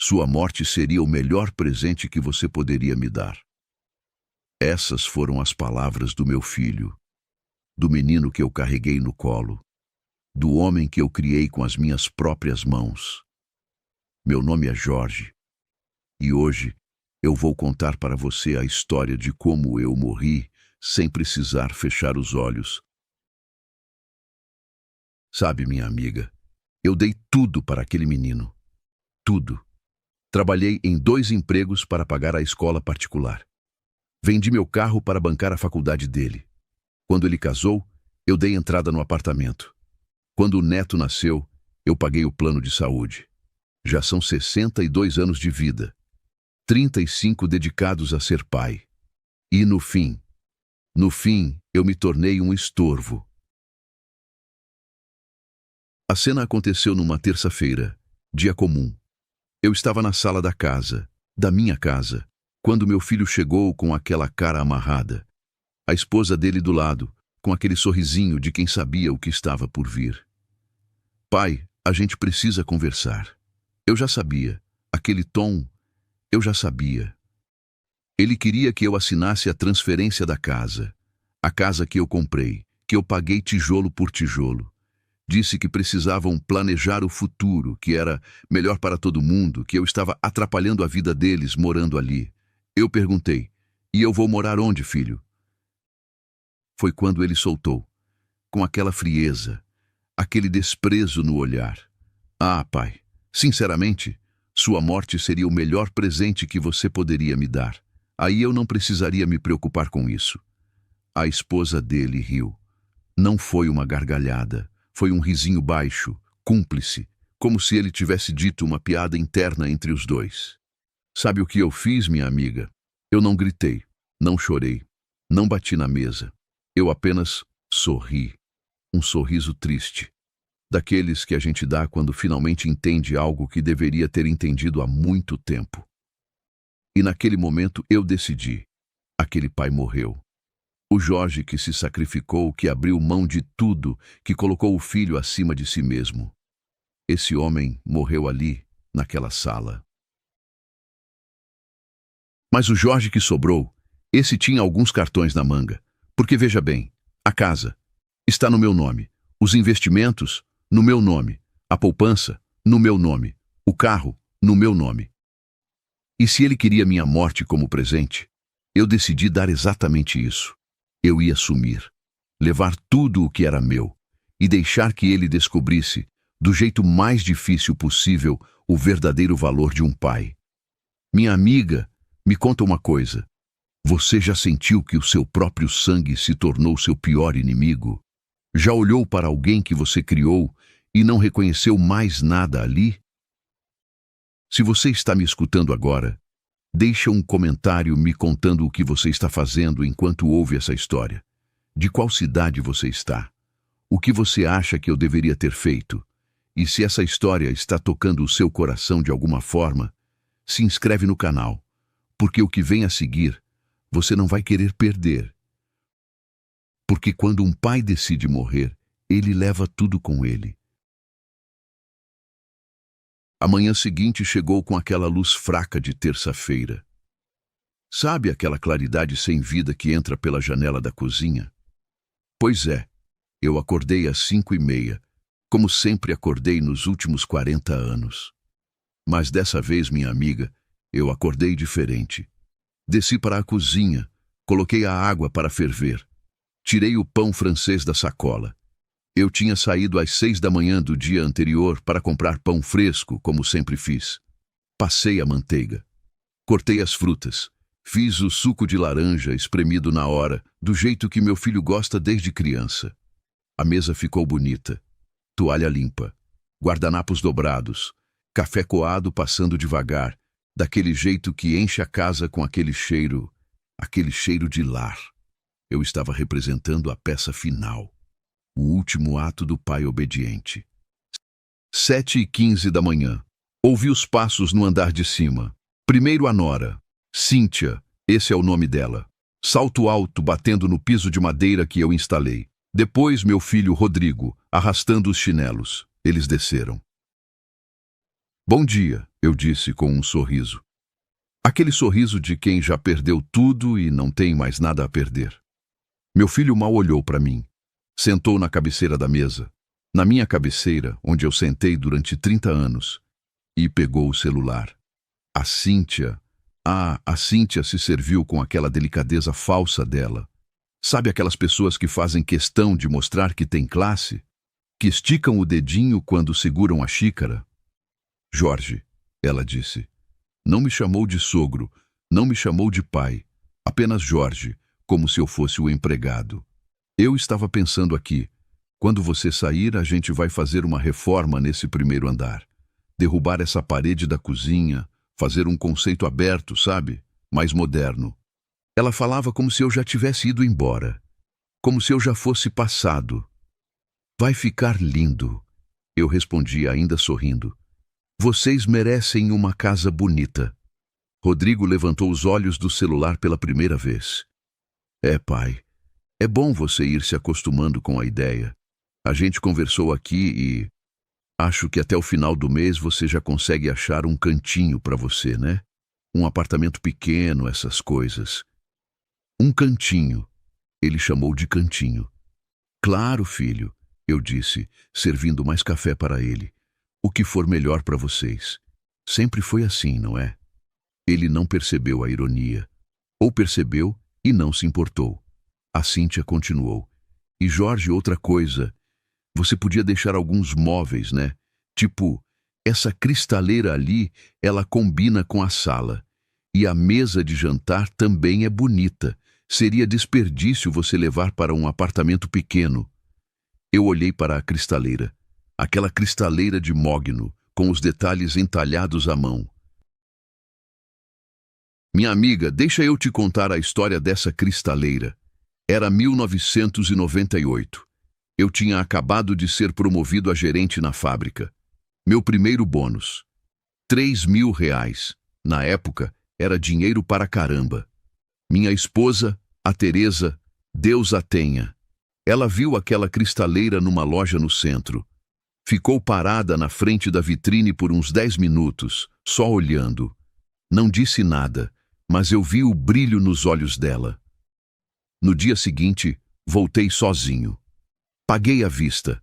Sua morte seria o melhor presente que você poderia me dar. Essas foram as palavras do meu filho, do menino que eu carreguei no colo, do homem que eu criei com as minhas próprias mãos. Meu nome é Jorge, e hoje eu vou contar para você a história de como eu morri sem precisar fechar os olhos. Sabe, minha amiga, eu dei tudo para aquele menino. Tudo. Trabalhei em 2 empregos para pagar a escola particular. Vendi meu carro para bancar a faculdade dele. Quando ele casou, eu dei entrada no apartamento. Quando o neto nasceu, eu paguei o plano de saúde. Já são 62 anos de vida. 35 dedicados a ser pai. E no fim, eu me tornei um estorvo. A cena aconteceu numa terça-feira, dia comum. Eu estava na sala da casa, da minha casa, quando meu filho chegou com aquela cara amarrada. A esposa dele do lado, com aquele sorrisinho de quem sabia o que estava por vir. Pai, a gente precisa conversar. Eu já sabia. Aquele tom, eu já sabia. Ele queria que eu assinasse a transferência da casa. A casa que eu comprei, que eu paguei tijolo por tijolo. Disse que precisavam planejar o futuro, que era melhor para todo mundo, que eu estava atrapalhando a vida deles morando ali. Eu perguntei, e eu vou morar onde, filho? Foi quando ele soltou, com aquela frieza, aquele desprezo no olhar. Ah, pai, sinceramente, sua morte seria o melhor presente que você poderia me dar. Aí eu não precisaria me preocupar com isso. A esposa dele riu. Não foi uma gargalhada. Foi um risinho baixo, cúmplice, como se ele tivesse dito uma piada interna entre os dois. Sabe o que eu fiz, minha amiga? Eu não gritei, não chorei, não bati na mesa. Eu apenas sorri. Um sorriso triste. Daqueles que a gente dá quando finalmente entende algo que deveria ter entendido há muito tempo. E naquele momento eu decidi. Aquele pai morreu. O Jorge que se sacrificou, que abriu mão de tudo, que colocou o filho acima de si mesmo. Esse homem morreu ali, naquela sala. Mas o Jorge que sobrou, esse tinha alguns cartões na manga. Porque veja bem, a casa está no meu nome, os investimentos no meu nome, a poupança no meu nome, o carro no meu nome. E se ele queria minha morte como presente, eu decidi dar exatamente isso. Eu ia sumir, levar tudo o que era meu e deixar que ele descobrisse, do jeito mais difícil possível, o verdadeiro valor de um pai. Minha amiga, me conta uma coisa. Você já sentiu que o seu próprio sangue se tornou seu pior inimigo? Já olhou para alguém que você criou e não reconheceu mais nada ali? Se você está me escutando agora, deixa um comentário me contando o que você está fazendo enquanto ouve essa história. De qual cidade você está? O que você acha que eu deveria ter feito? E se essa história está tocando o seu coração de alguma forma, se inscreve no canal, porque o que vem a seguir, você não vai querer perder. Porque quando um pai decide morrer, ele leva tudo com ele. A manhã seguinte chegou com aquela luz fraca de terça-feira. Sabe aquela claridade sem vida que entra pela janela da cozinha? Pois é, eu acordei às 5h30, como sempre acordei nos últimos 40 anos. Mas dessa vez, minha amiga, eu acordei diferente. Desci para a cozinha, coloquei a água para ferver. Tirei o pão francês da sacola. Eu tinha saído às 6h do dia anterior para comprar pão fresco, como sempre fiz. Passei a manteiga. Cortei as frutas. Fiz o suco de laranja espremido na hora, do jeito que meu filho gosta desde criança. A mesa ficou bonita. Toalha limpa. Guardanapos dobrados. Café coado passando devagar, daquele jeito que enche a casa com aquele cheiro de lar. Eu estava representando a peça final. O último ato do pai obediente. 7h15. Ouvi os passos no andar de cima. Primeiro a nora. Cíntia, esse é o nome dela. Salto alto batendo no piso de madeira que eu instalei. Depois meu filho Rodrigo, arrastando os chinelos. Eles desceram. Bom dia, eu disse com um sorriso. Aquele sorriso de quem já perdeu tudo e não tem mais nada a perder. Meu filho mal olhou para mim. Sentou na cabeceira da mesa, na minha cabeceira, onde eu sentei durante 30 anos, e pegou o celular. A Cíntia se serviu com aquela delicadeza falsa dela. Sabe aquelas pessoas que fazem questão de mostrar que têm classe? Que esticam o dedinho quando seguram a xícara? Jorge, ela disse. Não me chamou de sogro, não me chamou de pai. Apenas Jorge, como se eu fosse o empregado. Eu estava pensando aqui. Quando você sair, a gente vai fazer uma reforma nesse primeiro andar. Derrubar essa parede da cozinha, fazer um conceito aberto, sabe? Mais moderno. Ela falava como se eu já tivesse ido embora. Como se eu já fosse passado. Vai ficar lindo, eu respondi ainda sorrindo. Vocês merecem uma casa bonita. Rodrigo levantou os olhos do celular pela primeira vez. Pai, é bom você ir se acostumando com a ideia. A gente conversou aqui e acho que até o final do mês você já consegue achar um cantinho para você, né? Um apartamento pequeno, essas coisas. Um cantinho. Ele chamou de cantinho. Claro, filho, eu disse, servindo mais café para ele. O que for melhor para vocês. Sempre foi assim, não é? Ele não percebeu a ironia. Ou percebeu e não se importou. A Cíntia continuou. E Jorge, outra coisa. Você podia deixar alguns móveis, né? Tipo, essa cristaleira ali, ela combina com a sala. E a mesa de jantar também é bonita. Seria desperdício você levar para um apartamento pequeno. Eu olhei para a cristaleira. Aquela cristaleira de mogno, com os detalhes entalhados à mão. Minha amiga, deixa eu te contar a história dessa cristaleira. Era 1998. Eu tinha acabado de ser promovido a gerente na fábrica. Meu primeiro bônus. R$ 3.000. Na época, era dinheiro para caramba. Minha esposa, a Teresa, Deus a tenha. Ela viu aquela cristaleira numa loja no centro. Ficou parada na frente da vitrine por uns 10 minutos, só olhando. Não disse nada, mas eu vi o brilho nos olhos dela. No dia seguinte, voltei sozinho. Paguei à vista.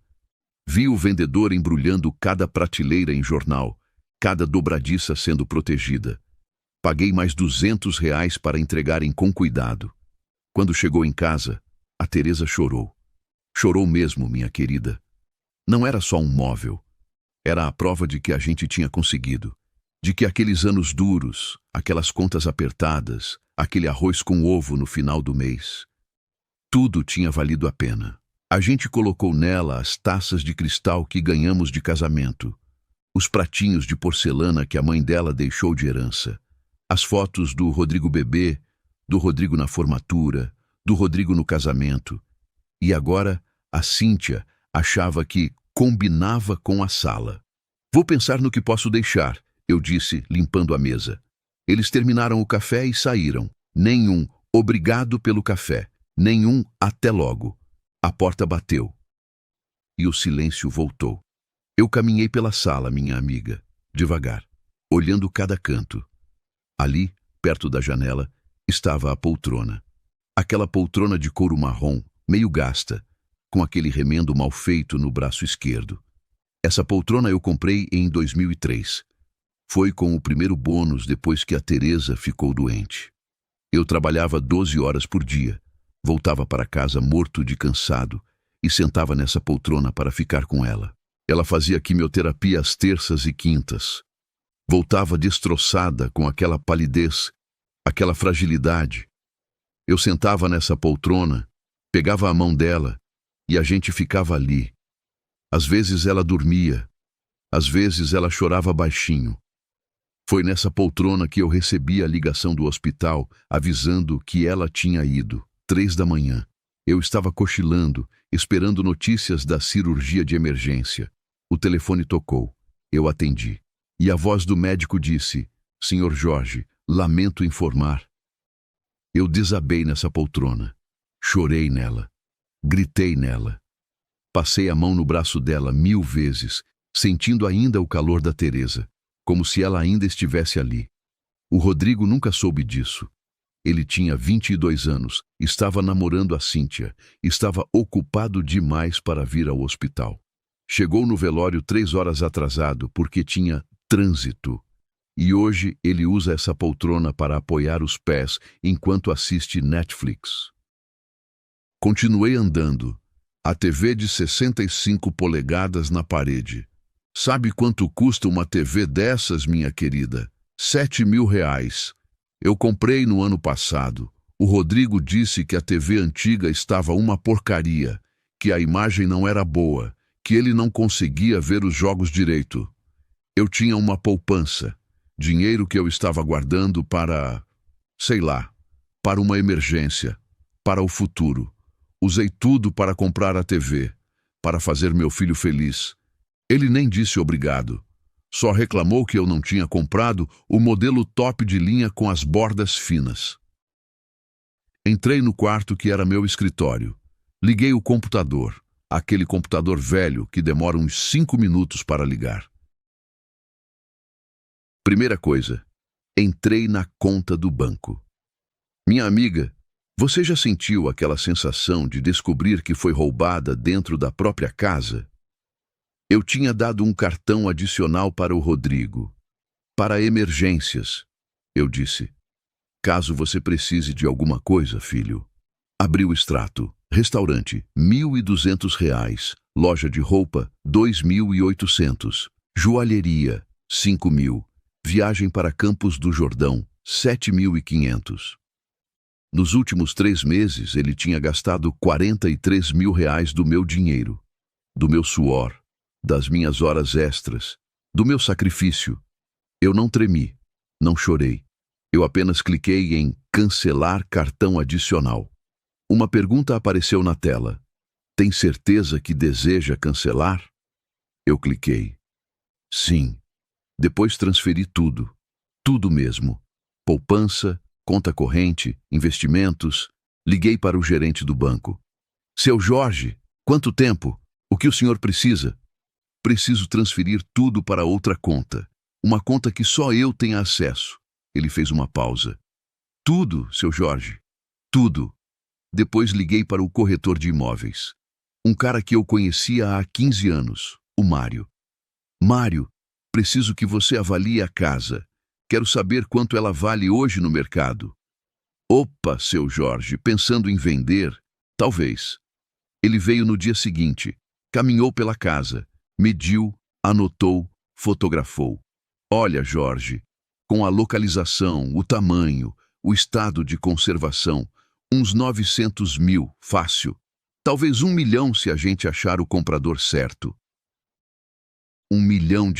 Vi o vendedor embrulhando cada prateleira em jornal, cada dobradiça sendo protegida. Paguei mais R$ 200 para entregarem com cuidado. Quando chegou em casa, a Teresa chorou. Chorou mesmo, minha querida. Não era só um móvel. Era a prova de que a gente tinha conseguido. De que aqueles anos duros, aquelas contas apertadas, aquele arroz com ovo no final do mês, tudo tinha valido a pena. A gente colocou nela as taças de cristal que ganhamos de casamento, os pratinhos de porcelana que a mãe dela deixou de herança, as fotos do Rodrigo bebê, do Rodrigo na formatura, do Rodrigo no casamento. E agora, a Cíntia achava que combinava com a sala. Vou pensar no que posso deixar, eu disse, limpando a mesa. Eles terminaram o café e saíram. Nenhum obrigado pelo café, nenhum até logo. A porta bateu. E o silêncio voltou. Eu caminhei pela sala, minha amiga, devagar, olhando cada canto. Ali, perto da janela, estava a poltrona. Aquela poltrona de couro marrom, meio gasta, com aquele remendo mal feito no braço esquerdo. Essa poltrona eu comprei em 2003. Foi com o primeiro bônus depois que a Teresa ficou doente. Eu trabalhava 12 horas por dia, voltava para casa morto de cansado e sentava nessa poltrona para ficar com ela. Ela fazia quimioterapia às terças e quintas. Voltava destroçada com aquela palidez, aquela fragilidade. Eu sentava nessa poltrona, pegava a mão dela e a gente ficava ali. Às vezes ela dormia, às vezes ela chorava baixinho. Foi nessa poltrona que eu recebi a ligação do hospital avisando que ela tinha ido, 3 da manhã. Eu estava cochilando, esperando notícias da cirurgia de emergência. O telefone tocou. Eu atendi. E a voz do médico disse: Senhor Jorge, lamento informar. Eu desabei nessa poltrona. Chorei nela. Gritei nela. Passei a mão no braço dela 1000 vezes, sentindo ainda o calor da Teresa. como se ela ainda estivesse ali. O Rodrigo nunca soube disso. Ele tinha 22 anos, estava namorando a Cíntia, estava ocupado demais para vir ao hospital. Chegou no velório 3 horas atrasado porque tinha trânsito. E hoje ele usa essa poltrona para apoiar os pés enquanto assiste Netflix. Continuei andando. A TV de 65 polegadas na parede. Sabe quanto custa uma TV dessas, minha querida? R$ 7.000. Eu comprei no ano passado. O Rodrigo disse que a TV antiga estava uma porcaria, que a imagem não era boa, que ele não conseguia ver os jogos direito. Eu tinha uma poupança, dinheiro que eu estava guardando para, sei lá, para uma emergência, para o futuro. Usei tudo para comprar a TV, para fazer meu filho feliz. Ele nem disse obrigado. Só reclamou que eu não tinha comprado o modelo top de linha com as bordas finas. Entrei no quarto que era meu escritório. Liguei o computador, aquele computador velho que demora uns 5 minutos para ligar. Primeira coisa, entrei na conta do banco. Minha amiga, você já sentiu aquela sensação de descobrir que foi roubada dentro da própria casa? Eu tinha dado um cartão adicional para o Rodrigo. Para emergências, eu disse. Caso você precise de alguma coisa, filho. Abri o extrato. Restaurante, R$ 1.200. Loja de roupa, 2.800. Joalheria, 5.000. Viagem para Campos do Jordão, 7.500. Nos últimos 3 meses, ele tinha gastado R$ 43.000 do meu dinheiro, do meu suor, das minhas horas extras, do meu sacrifício. Eu não tremi, não chorei. Eu apenas cliquei em cancelar cartão adicional. Uma pergunta apareceu na tela. Tem certeza que deseja cancelar? Eu cliquei. Sim. Depois transferi tudo. Tudo mesmo. Poupança, conta corrente, investimentos. Liguei para o gerente do banco. Seu Jorge, quanto tempo? O que o senhor precisa? Preciso transferir tudo para outra conta. Uma conta que só eu tenha acesso. Ele fez uma pausa. Tudo, seu Jorge. Tudo. Depois liguei para o corretor de imóveis. Um cara que eu conhecia há 15 anos, o Mário. Mário, preciso que você avalie a casa. Quero saber quanto ela vale hoje no mercado. Opa, seu Jorge, pensando em vender? Talvez. Ele veio no dia seguinte, caminhou pela casa, mediu, anotou, fotografou. Olha, Jorge, com a localização, o tamanho, o estado de conservação, uns 900 mil, fácil. Talvez 1 milhão se a gente achar o comprador certo. R$ 1 milhão.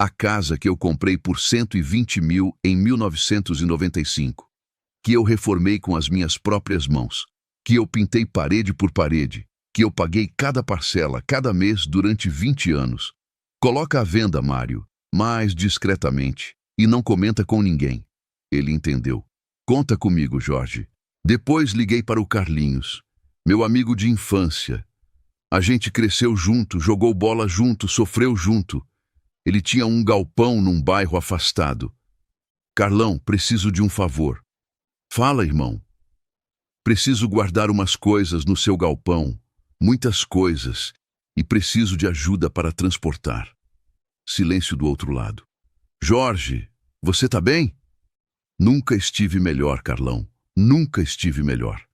A casa que eu comprei por 120 mil em 1995. Que eu reformei com as minhas próprias mãos. Que eu pintei parede por parede. Que eu paguei cada parcela, cada mês durante 20 anos. Coloca à venda, Mário, mais discretamente. E não comenta com ninguém. Ele entendeu. Conta comigo, Jorge. Depois liguei para o Carlinhos, meu amigo de infância. A gente cresceu junto, jogou bola junto, sofreu junto. Ele tinha um galpão num bairro afastado. Carlão, preciso de um favor. Fala, irmão. Preciso guardar umas coisas no seu galpão, muitas coisas, e preciso de ajuda para transportar. Silêncio do outro lado. Jorge, você tá bem? Nunca estive melhor, Carlão. Nunca estive melhor.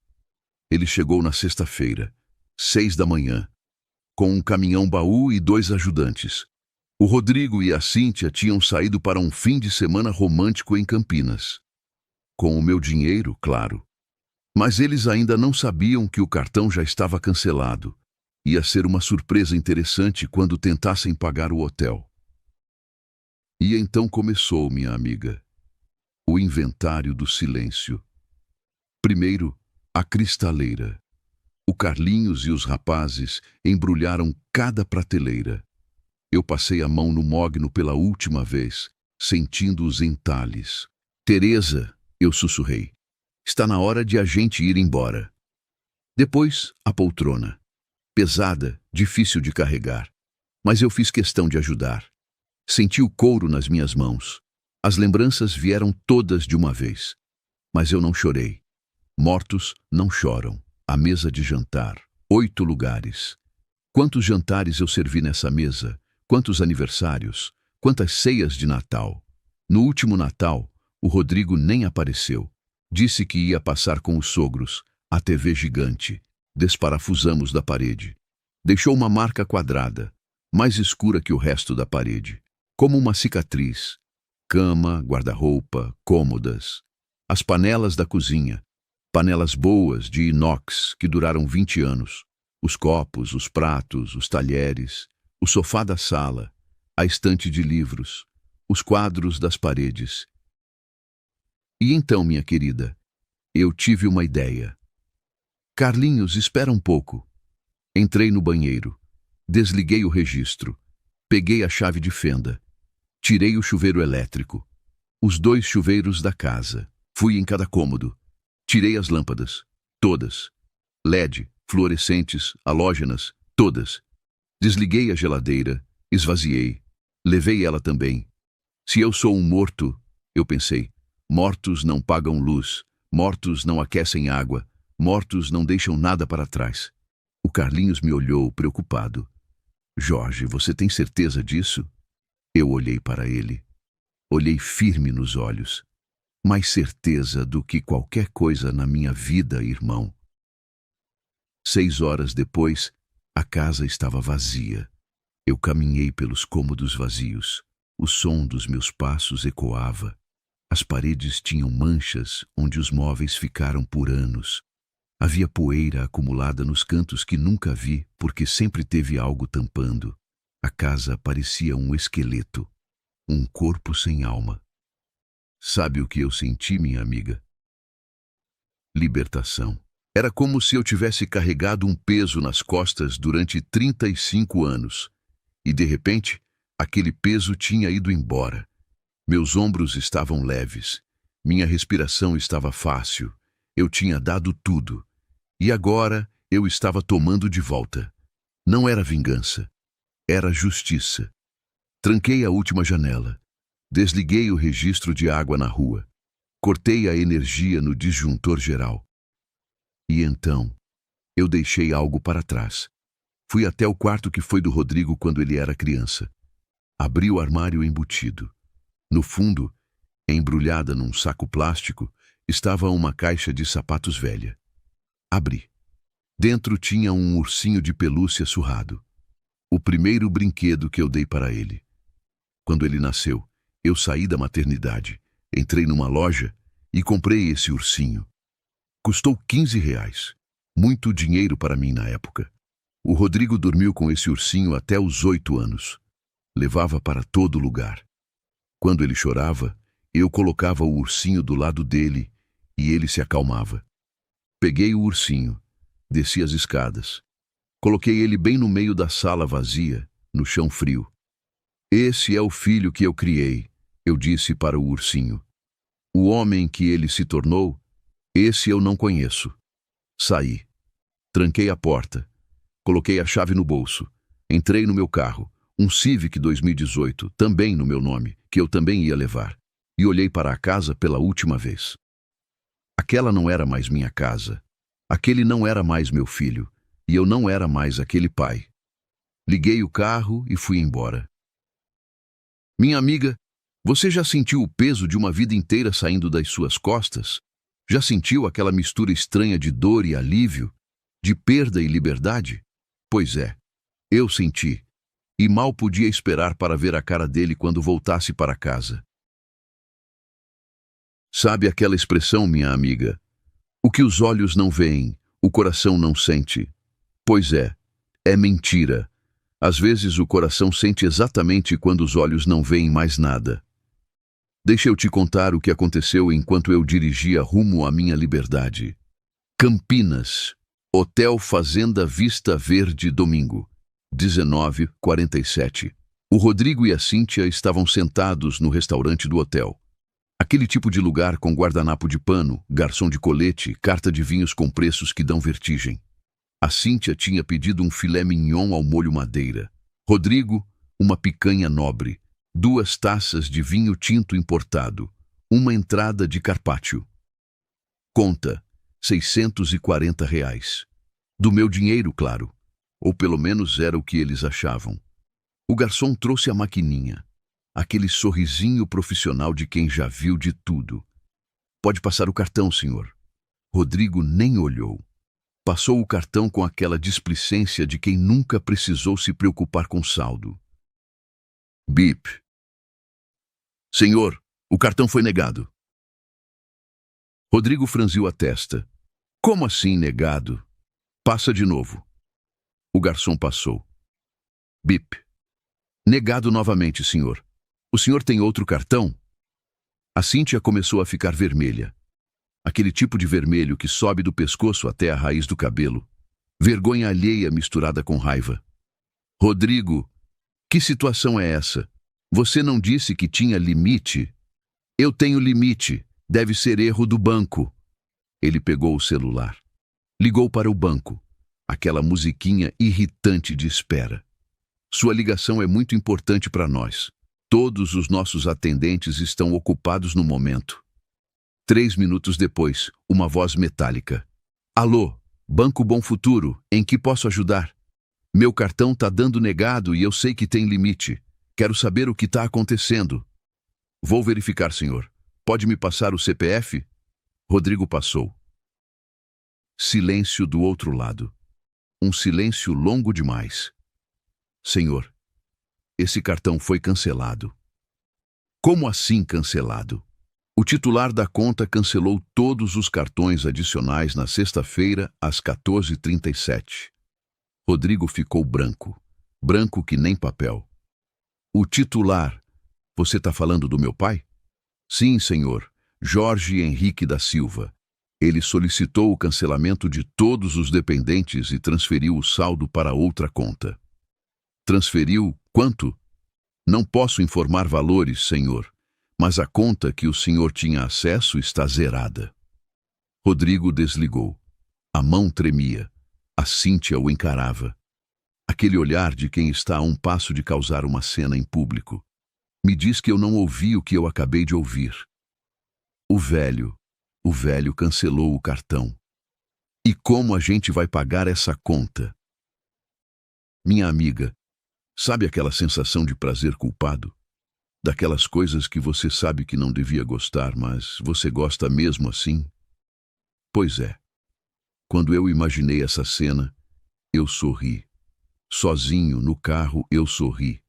Ele chegou na sexta-feira, 6 da manhã, com um caminhão-baú e 2 ajudantes. O Rodrigo e a Cíntia tinham saído para um fim de semana romântico em Campinas. Com o meu dinheiro, claro. Mas eles ainda não sabiam que o cartão já estava cancelado. Ia ser uma surpresa interessante quando tentassem pagar o hotel. E então começou, minha amiga, o inventário do silêncio. Primeiro, a cristaleira. O Carlinhos e os rapazes embrulharam cada prateleira. Eu passei a mão no mogno pela última vez, sentindo os entalhes. Teresa, eu sussurrei, está na hora de a gente ir embora. Depois, a poltrona. Pesada, difícil de carregar. Mas eu fiz questão de ajudar. Senti o couro nas minhas mãos. As lembranças vieram todas de uma vez. Mas eu não chorei. Mortos não choram. A mesa de jantar. 8 lugares. Quantos jantares eu servi nessa mesa? Quantos aniversários? Quantas ceias de Natal? No último Natal, o Rodrigo nem apareceu. Disse que ia passar com os sogros. A TV gigante. Desparafusamos da parede. Deixou uma marca quadrada, mais escura que o resto da parede, como uma cicatriz. Cama, guarda-roupa, cômodas. As panelas da cozinha. Panelas boas, de inox, que duraram 20 anos. Os copos, os pratos, os talheres. O sofá da sala. A estante de livros. Os quadros das paredes. E então, minha querida, eu tive uma ideia. Carlinhos, espera um pouco. Entrei no banheiro. Desliguei o registro. Peguei a chave de fenda. Tirei o chuveiro elétrico. Os 2 chuveiros da casa. Fui em cada cômodo. Tirei as lâmpadas. Todas. LED, fluorescentes, halógenas, todas. Desliguei a geladeira. Esvaziei. Levei ela também. Se eu sou um morto, eu pensei, mortos não pagam luz, mortos não aquecem água, mortos não deixam nada para trás. O Carlinhos me olhou preocupado. Jorge, você tem certeza disso? Eu olhei para ele. Olhei firme nos olhos. Mais certeza do que qualquer coisa na minha vida, irmão. 6 horas depois, a casa estava vazia. Eu caminhei pelos cômodos vazios. O som dos meus passos ecoava. As paredes tinham manchas onde os móveis ficaram por anos. Havia poeira acumulada nos cantos que nunca vi, porque sempre teve algo tampando. A casa parecia um esqueleto, um corpo sem alma. Sabe o que eu senti, minha amiga? Libertação. Era como se eu tivesse carregado um peso nas costas durante 35 anos. E, de repente, aquele peso tinha ido embora. Meus ombros estavam leves. Minha respiração estava fácil. Eu tinha dado tudo. E agora eu estava tomando de volta. Não era vingança. Era justiça. Tranquei a última janela. Desliguei o registro de água na rua. Cortei a energia no disjuntor geral. E então, eu deixei algo para trás. Fui até o quarto que foi do Rodrigo quando ele era criança. Abri o armário embutido. No fundo, embrulhada num saco plástico, estava uma caixa de sapatos velha. Abri. Dentro tinha um ursinho de pelúcia surrado. O primeiro brinquedo que eu dei para ele. Quando ele nasceu, eu saí da maternidade, entrei numa loja e comprei esse ursinho. Custou R$ 15. Muito dinheiro para mim na época. O Rodrigo dormiu com esse ursinho até os 8 anos. Levava para todo lugar. Quando ele chorava, eu colocava o ursinho do lado dele e ele se acalmava. Peguei o ursinho, desci as escadas. Coloquei ele bem no meio da sala vazia, no chão frio. Esse é o filho que eu criei, eu disse para o ursinho. O homem que ele se tornou, esse eu não conheço. Saí. Tranquei a porta. Coloquei a chave no bolso. Entrei no meu carro, um Civic 2018, também no meu nome, que eu também ia levar. E olhei para a casa pela última vez. Aquela não era mais minha casa. Aquele não era mais meu filho. E eu não era mais aquele pai. Liguei o carro e fui embora. Minha amiga, você já sentiu o peso de uma vida inteira saindo das suas costas? Já sentiu aquela mistura estranha de dor e alívio? De perda e liberdade? Pois é, eu senti. E mal podia esperar para ver a cara dele quando voltasse para casa. Sabe aquela expressão, minha amiga? O que os olhos não veem, o coração não sente. Pois é mentira. Às vezes o coração sente exatamente quando os olhos não veem mais nada. Deixa eu te contar o que aconteceu enquanto eu dirigia rumo à minha liberdade. Campinas, Hotel Fazenda Vista Verde, domingo, 19h47. O Rodrigo e a Cíntia estavam sentados no restaurante do hotel. Aquele tipo de lugar com guardanapo de pano, garçom de colete, carta de vinhos com preços que dão vertigem. A Cíntia tinha pedido um filé mignon ao molho madeira. Rodrigo, uma picanha nobre. 2 taças de vinho tinto importado, uma entrada de carpaccio. Conta, R$ 640. Do meu dinheiro, claro. Ou pelo menos era o que eles achavam. O garçom trouxe a maquininha. Aquele sorrisinho profissional de quem já viu de tudo. Pode passar o cartão, senhor. Rodrigo nem olhou. Passou o cartão com aquela displicência de quem nunca precisou se preocupar com saldo. Bip. Senhor, o cartão foi negado. Rodrigo franziu a testa. Como assim negado? Passa de novo. O garçom passou. Bip. Negado novamente, senhor. O senhor tem outro cartão? A Cíntia começou a ficar vermelha. Aquele tipo de vermelho que sobe do pescoço até a raiz do cabelo. Vergonha alheia misturada com raiva. Rodrigo, que situação é essa? Você não disse que tinha limite? Eu tenho limite. Deve ser erro do banco. Ele pegou o celular. Ligou para o banco. Aquela musiquinha irritante de espera. Sua ligação é muito importante para nós. Todos os nossos atendentes estão ocupados no momento. 3 minutos depois, uma voz metálica. Alô, Banco Bom Futuro, em que posso ajudar? Meu cartão tá dando negado e eu sei que tem limite. Quero saber o que está acontecendo. Vou verificar, senhor. Pode me passar o CPF? Rodrigo passou. Silêncio do outro lado. Um silêncio longo demais. Senhor, esse cartão foi cancelado. Como assim cancelado? O titular da conta cancelou todos os cartões adicionais na sexta-feira, às 14h37. Rodrigo ficou branco. Branco que nem papel. O titular. Você está falando do meu pai? Sim, senhor. Jorge Henrique da Silva. Ele solicitou o cancelamento de todos os dependentes e transferiu o saldo para outra conta. Transferiu quanto? Não posso informar valores, senhor. Mas a conta que o senhor tinha acesso está zerada. Rodrigo desligou. A mão tremia. A Cíntia o encarava. Aquele olhar de quem está a um passo de causar uma cena em público. Me diz que eu não ouvi o que eu acabei de ouvir. O velho cancelou o cartão. E como a gente vai pagar essa conta? Minha amiga, sabe aquela sensação de prazer culpado? Daquelas coisas que você sabe que não devia gostar, mas você gosta mesmo assim? Pois é. Quando eu imaginei essa cena, eu sorri. Sozinho, no carro, eu sorri.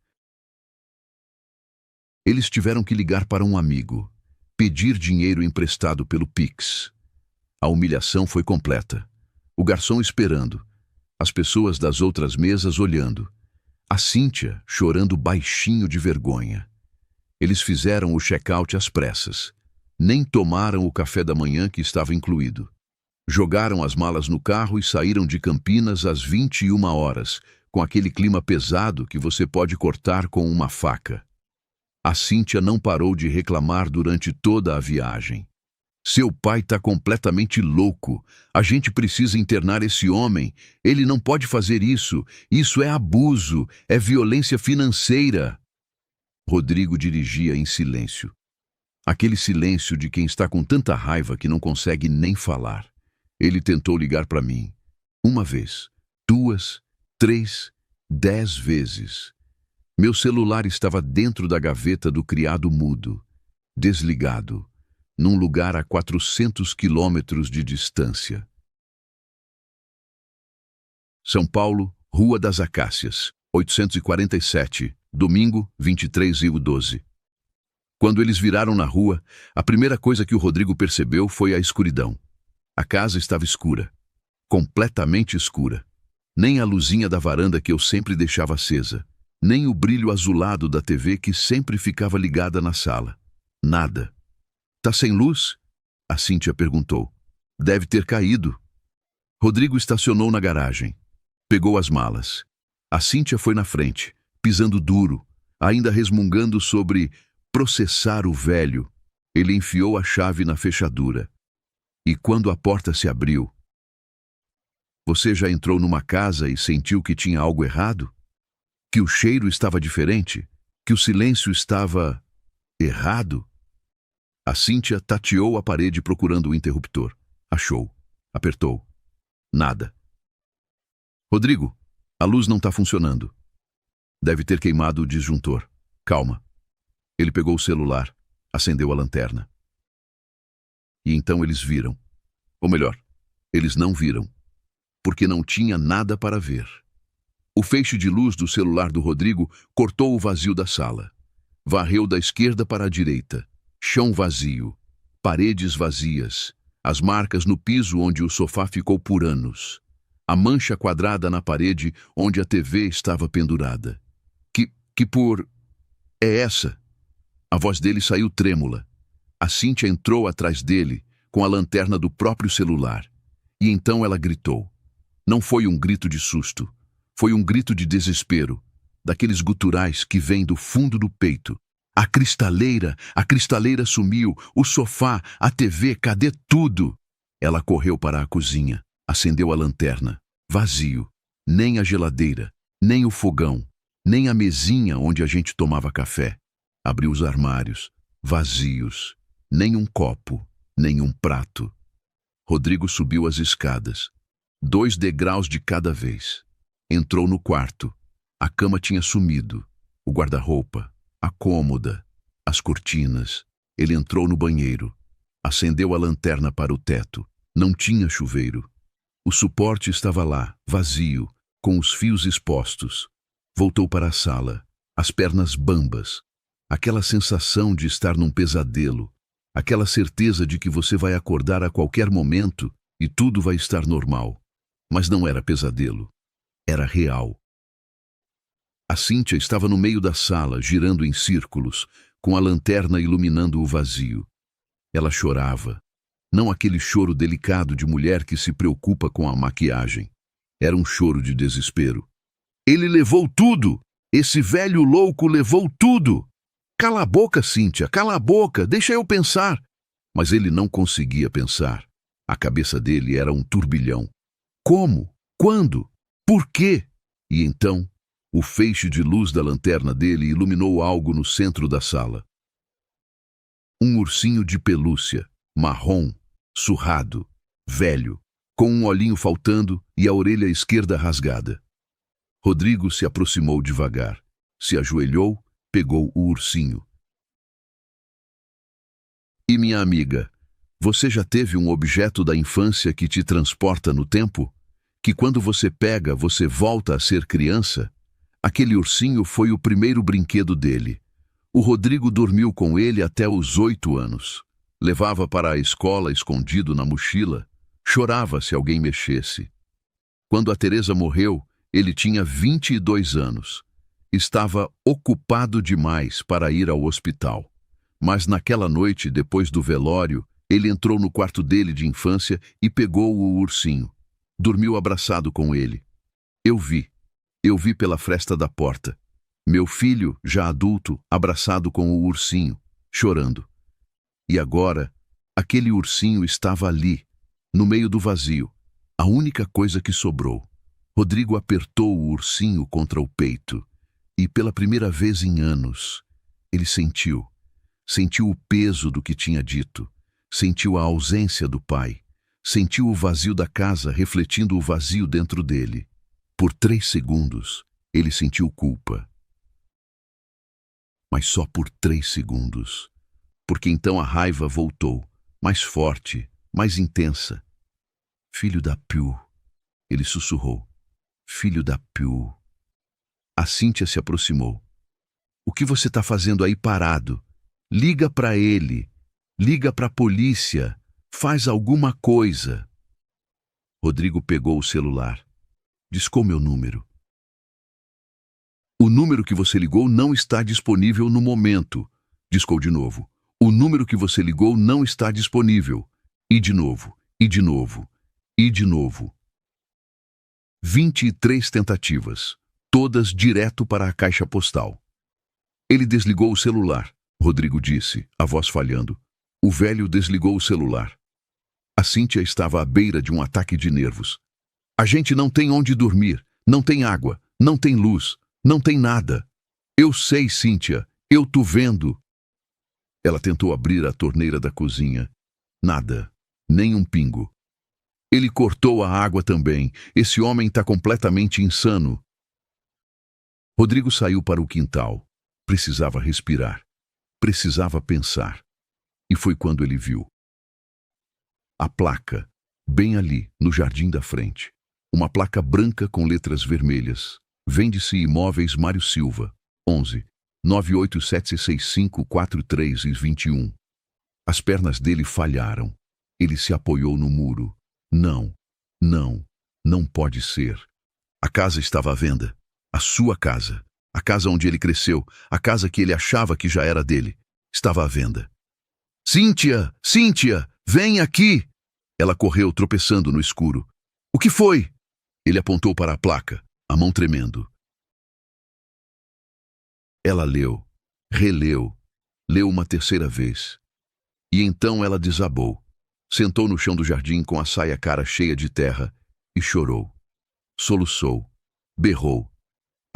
Eles tiveram que ligar para um amigo, pedir dinheiro emprestado pelo Pix. A humilhação foi completa. O garçom esperando, as pessoas das outras mesas olhando, a Cíntia chorando baixinho de vergonha. Eles fizeram o check-out às pressas. Nem tomaram o café da manhã que estava incluído. Jogaram as malas no carro e saíram de Campinas às 21h, com aquele clima pesado que você pode cortar com uma faca. A Cíntia não parou de reclamar durante toda a viagem. Seu pai está completamente louco. A gente precisa internar esse homem. Ele não pode fazer isso. Isso é abuso, é violência financeira. Rodrigo dirigia em silêncio. Aquele silêncio de quem está com tanta raiva que não consegue nem falar. Ele tentou ligar para mim. 1 vez, 2, 3, 10 vezes. Meu celular estava dentro da gaveta do criado mudo, desligado, num lugar a 400 quilômetros de distância. São Paulo, Rua das Acácias, 847, domingo, 23/12. Quando eles viraram na rua, a primeira coisa que o Rodrigo percebeu foi a escuridão. A casa estava escura, completamente escura. Nem a luzinha da varanda que eu sempre deixava acesa, nem o brilho azulado da TV que sempre ficava ligada na sala. Nada. Tá sem luz? A Cíntia perguntou. Deve ter caído. Rodrigo estacionou na garagem. Pegou as malas. A Cíntia foi na frente, pisando duro, ainda resmungando sobre processar o velho. Ele enfiou a chave na fechadura. E quando a porta se abriu... Você já entrou numa casa e sentiu que tinha algo errado? Que o cheiro estava diferente? Que o silêncio estava errado? A Cíntia tateou a parede procurando o interruptor. Achou. Apertou. Nada. Rodrigo, a luz não está funcionando. Deve ter queimado o disjuntor. Calma. Ele pegou o celular, acendeu a lanterna. E então eles viram. Ou melhor, eles não viram, porque não tinha nada para ver. O feixe de luz do celular do Rodrigo cortou o vazio da sala. Varreu da esquerda para a direita. Chão vazio, paredes vazias, as marcas no piso onde o sofá ficou por anos, a mancha quadrada na parede onde a TV estava pendurada. Que por... É essa? A voz dele saiu trêmula. A Cíntia entrou atrás dele com a lanterna do próprio celular. E então ela gritou. Não foi um grito de susto. Foi um grito de desespero, daqueles guturais que vêm do fundo do peito. A cristaleira sumiu, o sofá, a TV, cadê tudo? Ela correu para a cozinha, acendeu a lanterna. Vazio. Nem a geladeira, nem o fogão, nem a mesinha onde a gente tomava café. Abriu os armários, vazios. Nem um copo, nem um prato. Rodrigo subiu as escadas, 2 degraus de cada vez. Entrou no quarto. A cama tinha sumido, o guarda-roupa, a cômoda, as cortinas. Ele entrou no banheiro. Acendeu a lanterna para o teto. Não tinha chuveiro. O suporte estava lá, vazio, com os fios expostos. Voltou para a sala, as pernas bambas. Aquela sensação de estar num pesadelo. Aquela certeza de que você vai acordar a qualquer momento e tudo vai estar normal. Mas não era pesadelo. Era real. A Cíntia estava no meio da sala, girando em círculos, com a lanterna iluminando o vazio. Ela chorava. Não aquele choro delicado de mulher que se preocupa com a maquiagem. Era um choro de desespero. Ele levou tudo! Esse velho louco levou tudo! Cala a boca, Cíntia, cala a boca, deixa eu pensar. Mas ele não conseguia pensar. A cabeça dele era um turbilhão. Como? Quando? Por quê? E então, o feixe de luz da lanterna dele iluminou algo no centro da sala. Um ursinho de pelúcia, marrom, surrado, velho, com um olhinho faltando e a orelha esquerda rasgada. Rodrigo se aproximou devagar, se ajoelhou, pegou o ursinho. E minha amiga, você já teve um objeto da infância que te transporta no tempo? Que quando você pega, você volta a ser criança? Aquele ursinho foi o primeiro brinquedo dele. O Rodrigo dormiu com ele até os 8 anos. Levava para a escola escondido na mochila. Chorava se alguém mexesse. Quando a Teresa morreu, ele tinha 22 anos. Estava ocupado demais para ir ao hospital. Mas naquela noite, depois do velório, ele entrou no quarto dele de infância e pegou o ursinho. Dormiu abraçado com ele. Eu vi pela fresta da porta. Meu filho, já adulto, abraçado com o ursinho, chorando. E agora, aquele ursinho estava ali, no meio do vazio, a única coisa que sobrou. Rodrigo apertou o ursinho contra o peito e, pela primeira vez em anos, ele sentiu o peso do que tinha dito, sentiu a ausência do pai, sentiu o vazio da casa refletindo o vazio dentro dele. Por 3 segundos, ele sentiu culpa. Mas só por 3 segundos, porque então a raiva voltou, mais forte, mais intensa. Filho da Piu, ele sussurrou. Filho da Piu. A Cíntia se aproximou. O que você está fazendo aí parado? Liga para ele. Liga para a polícia. Faz alguma coisa. Rodrigo pegou o celular. Discou meu número. O número que você ligou não está disponível no momento. Discou de novo. O número que você ligou não está disponível. E de novo, e de novo, e de novo. 23 tentativas, todas direto para a caixa postal. Ele desligou o celular, Rodrigo disse, a voz falhando. O velho desligou o celular. A Cíntia estava à beira de um ataque de nervos. A gente não tem onde dormir, não tem água, não tem luz, não tem nada. Eu sei, Cíntia, eu tô vendo. Ela tentou abrir a torneira da cozinha. Nada, nem um pingo. Ele cortou a água também. Esse homem tá completamente insano. Rodrigo saiu para o quintal. Precisava respirar. Precisava pensar. E foi quando ele viu a placa, bem ali, no jardim da frente. Uma placa branca com letras vermelhas. Vende-se Imóveis Mário Silva, 11 987654321. As pernas dele falharam. Ele se apoiou no muro. Não, não pode ser. A casa estava à venda. A sua casa. A casa onde ele cresceu. A casa que ele achava que já era dele. Estava à venda. Cíntia! Cíntia! Vem aqui! Ela correu, tropeçando no escuro. O que foi? Ele apontou para a placa, a mão tremendo. Ela leu, releu, leu uma terceira vez. E então ela desabou. Sentou no chão do jardim com a saia cara cheia de terra e chorou. Soluçou, berrou.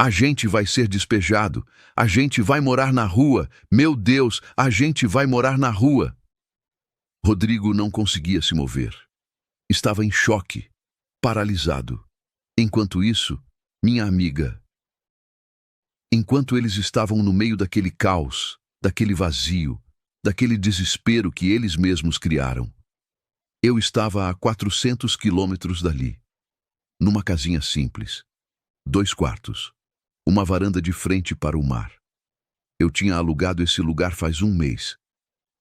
A gente vai ser despejado. A gente vai morar na rua. Meu Deus, a gente vai morar na rua. Rodrigo não conseguia se mover. Estava em choque, paralisado. Enquanto isso, minha amiga... Enquanto eles estavam no meio daquele caos, daquele vazio, daquele desespero que eles mesmos criaram, eu estava a 400 quilômetros dali, numa casinha simples, 2 quartos, uma varanda de frente para o mar. Eu tinha alugado esse lugar faz 1 mês,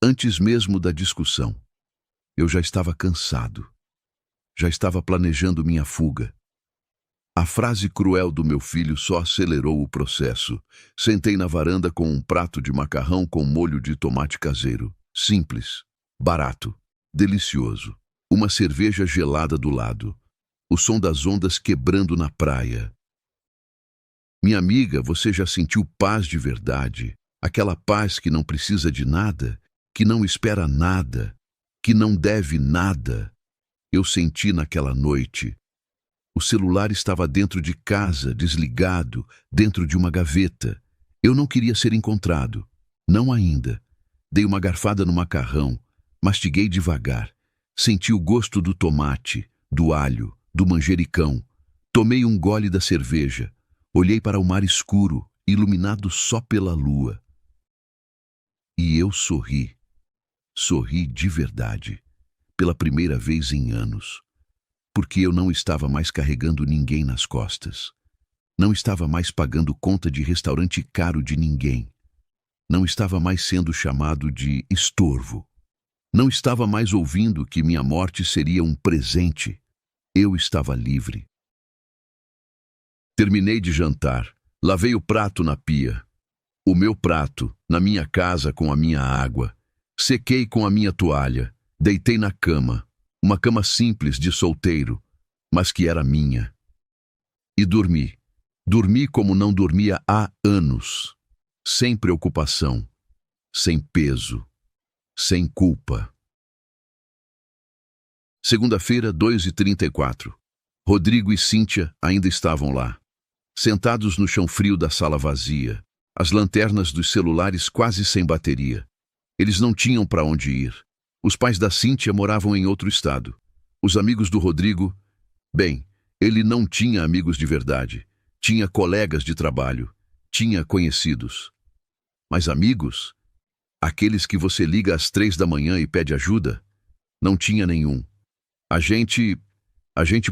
antes mesmo da discussão. Eu já estava cansado. Já estava planejando minha fuga. A frase cruel do meu filho só acelerou o processo. Sentei na varanda com um prato de macarrão com molho de tomate caseiro. Simples, barato, delicioso. Uma cerveja gelada do lado. O som das ondas quebrando na praia. Minha amiga, você já sentiu paz de verdade? Aquela paz que não precisa de nada, que não espera nada, que não deve nada. Eu senti naquela noite. O celular estava dentro de casa, desligado, dentro de uma gaveta. Eu não queria ser encontrado. Não ainda. Dei uma garfada no macarrão, mastiguei devagar. Senti o gosto do tomate, do alho, do manjericão. Tomei um gole da cerveja. Olhei para o mar escuro, iluminado só pela lua. E eu sorri. Sorri de verdade. Pela primeira vez em anos. Porque eu não estava mais carregando ninguém nas costas. Não estava mais pagando conta de restaurante caro de ninguém. Não estava mais sendo chamado de estorvo. Não estava mais ouvindo que minha morte seria um presente. Eu estava livre. Terminei de jantar. Lavei o prato na pia. O meu prato, na minha casa com a minha água. Sequei com a minha toalha. Deitei na cama. Uma cama simples de solteiro, mas que era minha. E dormi. Dormi como não dormia há anos. Sem preocupação. Sem peso. Sem culpa. Segunda-feira, 2h34. Rodrigo e Cíntia ainda estavam lá. Sentados no chão frio da sala vazia. As lanternas dos celulares quase sem bateria. Eles não tinham para onde ir. Os pais da Cíntia moravam em outro estado. Os amigos do Rodrigo... Bem, ele não tinha amigos de verdade. Tinha colegas de trabalho. Tinha conhecidos. Mas amigos? Aqueles que você liga às 3 da manhã e pede ajuda? Não tinha nenhum. A gente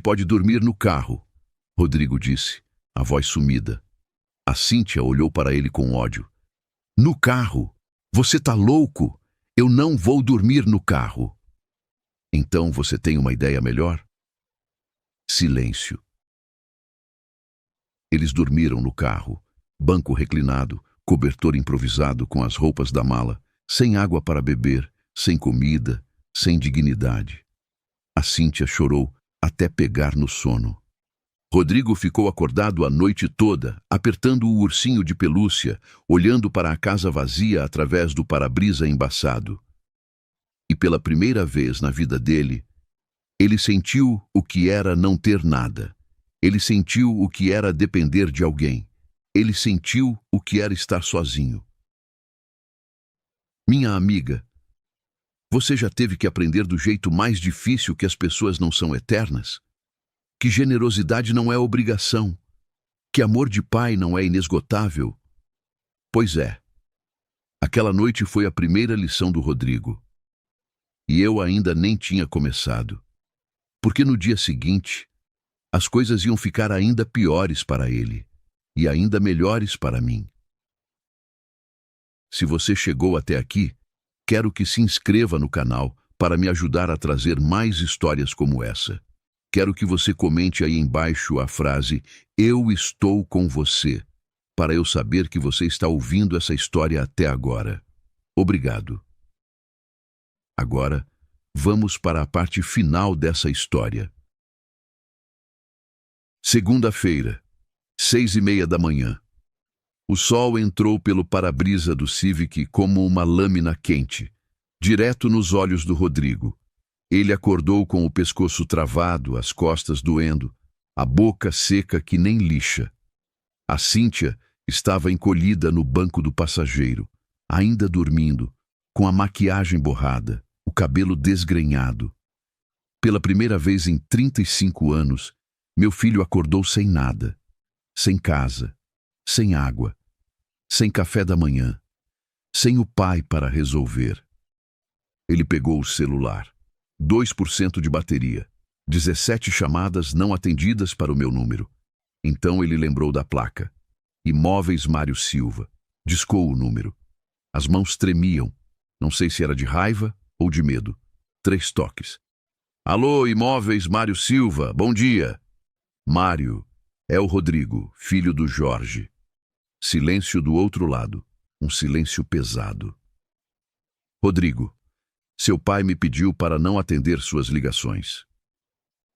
pode dormir no carro, Rodrigo disse, a voz sumida. A Cíntia olhou para ele com ódio. No carro? Você tá louco? Eu não vou dormir no carro. Então você tem uma ideia melhor? Silêncio. Eles dormiram no carro, banco reclinado, cobertor improvisado com as roupas da mala, sem água para beber, sem comida, sem dignidade. A Cíntia chorou até pegar no sono. Rodrigo ficou acordado a noite toda, apertando o ursinho de pelúcia, olhando para a casa vazia através do para-brisa embaçado. E pela primeira vez na vida dele, ele sentiu o que era não ter nada. Ele sentiu o que era depender de alguém. Ele sentiu o que era estar sozinho. Minha amiga, você já teve que aprender do jeito mais difícil que as pessoas não são eternas? Que generosidade não é obrigação? Que amor de pai não é inesgotável? Pois é. Aquela noite foi a primeira lição do Rodrigo. E eu ainda nem tinha começado. Porque no dia seguinte, as coisas iam ficar ainda piores para ele e ainda melhores para mim. Se você chegou até aqui, quero que se inscreva no canal para me ajudar a trazer mais histórias como essa. Quero que você comente aí embaixo a frase "Eu estou com você", para eu saber que você está ouvindo essa história até agora. Obrigado. Agora, vamos para a parte final dessa história. Segunda-feira, 6:30 da manhã. O sol entrou pelo para-brisa do Civic como uma lâmina quente, direto nos olhos do Rodrigo. Ele acordou com o pescoço travado, as costas doendo, a boca seca que nem lixa. A Cíntia estava encolhida no banco do passageiro, ainda dormindo, com a maquiagem borrada, o cabelo desgrenhado. Pela primeira vez em 35 anos, meu filho acordou sem nada, sem casa, sem água, sem café da manhã, sem o pai para resolver. Ele pegou o celular. 2% de bateria. 17 chamadas não atendidas para o meu número. Então ele lembrou da placa. Imóveis Mário Silva. Discou o número. As mãos tremiam. Não sei se era de raiva ou de medo. 3 toques. Alô, Imóveis Mário Silva, bom dia. Mário, é o Rodrigo, filho do Jorge. Silêncio do outro lado. Um silêncio pesado. Rodrigo, seu pai me pediu para não atender suas ligações.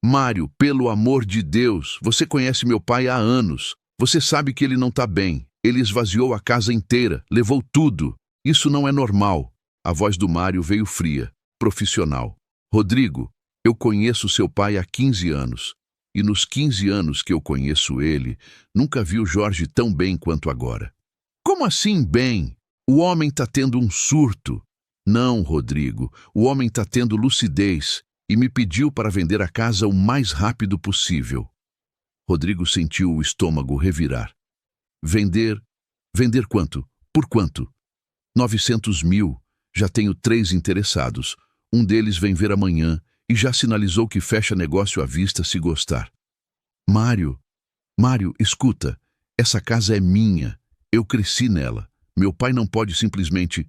Mário, pelo amor de Deus, você conhece meu pai há anos. Você sabe que ele não está bem. Ele esvaziou a casa inteira, levou tudo. Isso não é normal. A voz do Mário veio fria, profissional. Rodrigo, eu conheço seu pai há 15 anos. E nos 15 anos que eu conheço ele, nunca vi o Jorge tão bem quanto agora. Como assim bem? O homem está tendo um surto. Não, Rodrigo, o homem está tendo lucidez e me pediu para vender a casa o mais rápido possível. Rodrigo sentiu o estômago revirar. Vender? Vender quanto? Por quanto? 900 mil. Já tenho 3 interessados. Um deles vem ver amanhã e já sinalizou que fecha negócio à vista se gostar. Mário, escuta, essa casa é minha. Eu cresci nela. Meu pai não pode simplesmente...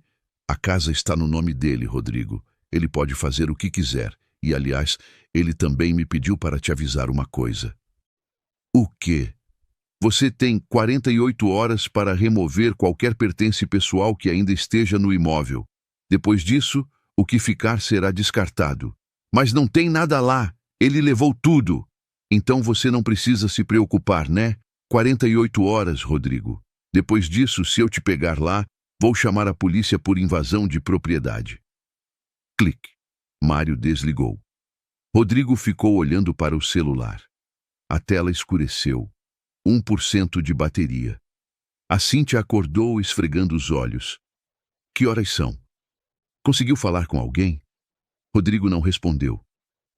A casa está no nome dele, Rodrigo. Ele pode fazer o que quiser. E, aliás, ele também me pediu para te avisar uma coisa. O quê? Você tem 48 horas para remover qualquer pertence pessoal que ainda esteja no imóvel. Depois disso, o que ficar será descartado. Mas não tem nada lá. Ele levou tudo. Então você não precisa se preocupar, né? 48 horas, Rodrigo. Depois disso, se eu te pegar lá, vou chamar a polícia por invasão de propriedade. Clique. Mário desligou. Rodrigo ficou olhando para o celular. A tela escureceu. 1% de bateria. A Cíntia acordou esfregando os olhos. Que horas são? Conseguiu falar com alguém? Rodrigo não respondeu.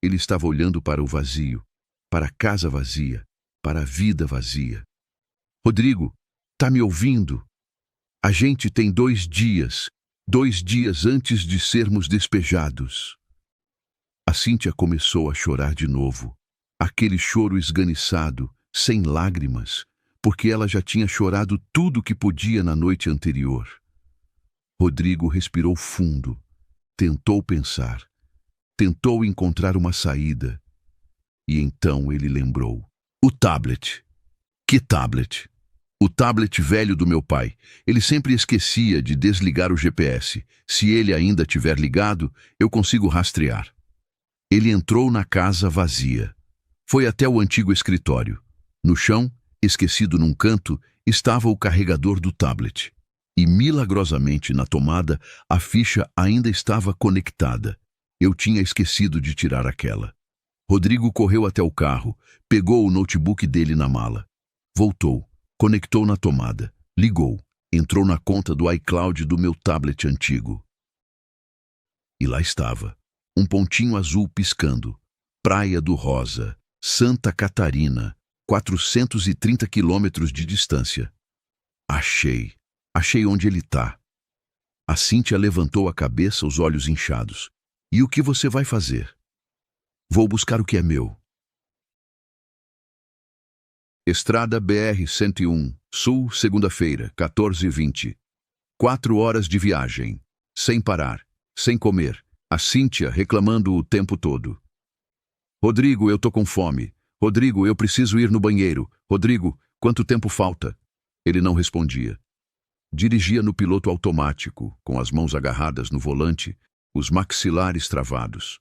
Ele estava olhando para o vazio, para a casa vazia, para a vida vazia. Rodrigo, tá me ouvindo? A gente tem 2 dias, 2 dias antes de sermos despejados. A Cíntia começou a chorar de novo. Aquele choro esganiçado, sem lágrimas, porque ela já tinha chorado tudo que podia na noite anterior. Rodrigo respirou fundo, tentou pensar, tentou encontrar uma saída. E então ele lembrou. O tablet. Que tablet? O tablet velho do meu pai. Ele sempre esquecia de desligar o GPS. Se ele ainda tiver ligado, eu consigo rastrear. Ele entrou na casa vazia. Foi até o antigo escritório. No chão, esquecido num canto, estava o carregador do tablet. E milagrosamente na tomada, a ficha ainda estava conectada. Eu tinha esquecido de tirar aquela. Rodrigo correu até o carro, pegou o notebook dele na mala. Voltou. Conectou na tomada, ligou, entrou na conta do iCloud do meu tablet antigo. E lá estava, um pontinho azul piscando. Praia do Rosa, Santa Catarina, 430 quilômetros de distância. Achei onde ele tá. A Cíntia levantou a cabeça, os olhos inchados. E o que você vai fazer? Vou buscar o que é meu. Estrada BR-101, Sul, segunda-feira, 14h20. 4 horas de viagem, sem parar, sem comer. A Cíntia reclamando o tempo todo. Rodrigo, eu tô com fome. Rodrigo, eu preciso ir no banheiro. Rodrigo, quanto tempo falta? Ele não respondia. Dirigia no piloto automático, com as mãos agarradas no volante, os maxilares travados.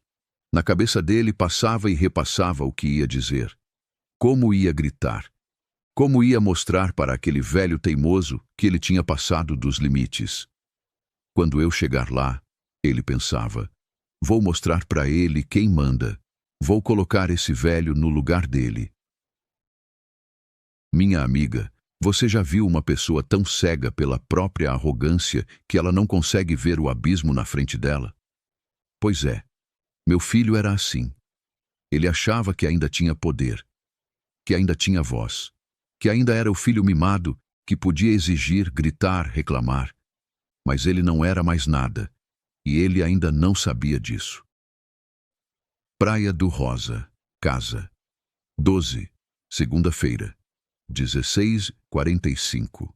Na cabeça dele passava e repassava o que ia dizer. Como ia gritar? Como ia mostrar para aquele velho teimoso que ele tinha passado dos limites? Quando eu chegar lá, ele pensava, vou mostrar para ele quem manda. Vou colocar esse velho no lugar dele. Minha amiga, você já viu uma pessoa tão cega pela própria arrogância que ela não consegue ver o abismo na frente dela? Pois é, meu filho era assim. Ele achava que ainda tinha poder, que ainda tinha voz, que ainda era o filho mimado que podia exigir, gritar, reclamar. Mas ele não era mais nada, e ele ainda não sabia disso. Praia do Rosa, casa. 12, segunda-feira, 16h45.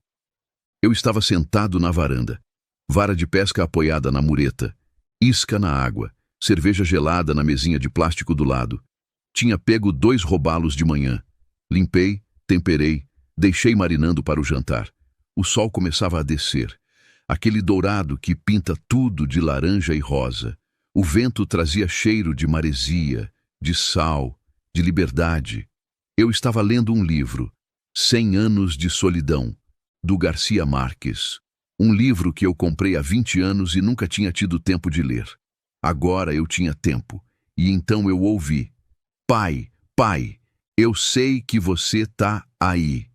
Eu estava sentado na varanda, vara de pesca apoiada na mureta, isca na água, cerveja gelada na mesinha de plástico do lado. Tinha pego 2 robalos de manhã. Limpei, temperei, deixei marinando para o jantar. O sol começava a descer, aquele dourado que pinta tudo de laranja e rosa. O vento trazia cheiro de maresia, de sal, de liberdade. Eu estava lendo um livro, 100 Anos de Solidão, do Garcia Marques. Um livro que eu comprei há 20 anos e nunca tinha tido tempo de ler. Agora eu tinha tempo, e então eu ouvi. Pai, pai, eu sei que você tá aí.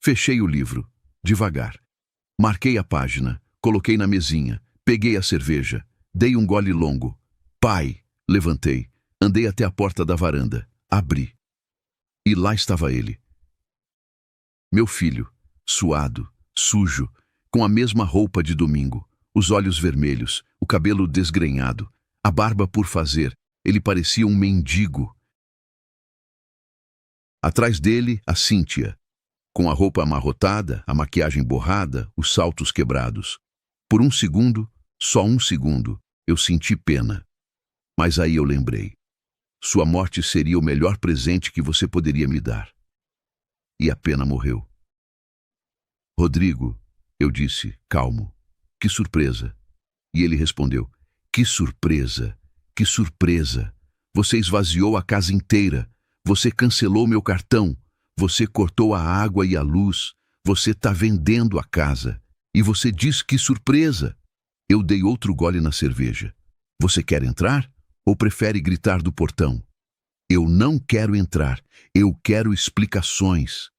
Fechei o livro, devagar. Marquei a página, coloquei na mesinha, peguei a cerveja. Dei um gole longo. Pai, levantei, andei até a porta da varanda, abri. E lá estava ele. Meu filho, suado, sujo, com a mesma roupa de domingo, os olhos vermelhos, o cabelo desgrenhado, a barba por fazer, ele parecia um mendigo. Atrás dele, a Cíntia, com a roupa amarrotada, a maquiagem borrada, os saltos quebrados. Por um segundo, só um segundo, eu senti pena. Mas aí eu lembrei. Sua morte seria o melhor presente que você poderia me dar. E a pena morreu. Rodrigo, eu disse, calmo. Que surpresa. E ele respondeu, que surpresa, que surpresa. Você esvaziou a casa inteira. Você cancelou meu cartão. Você cortou a água e a luz. Você tá vendendo a casa. E você diz que surpresa. Eu dei outro gole na cerveja. Você quer entrar? Ou prefere gritar do portão? Eu não quero entrar. Eu quero explicações.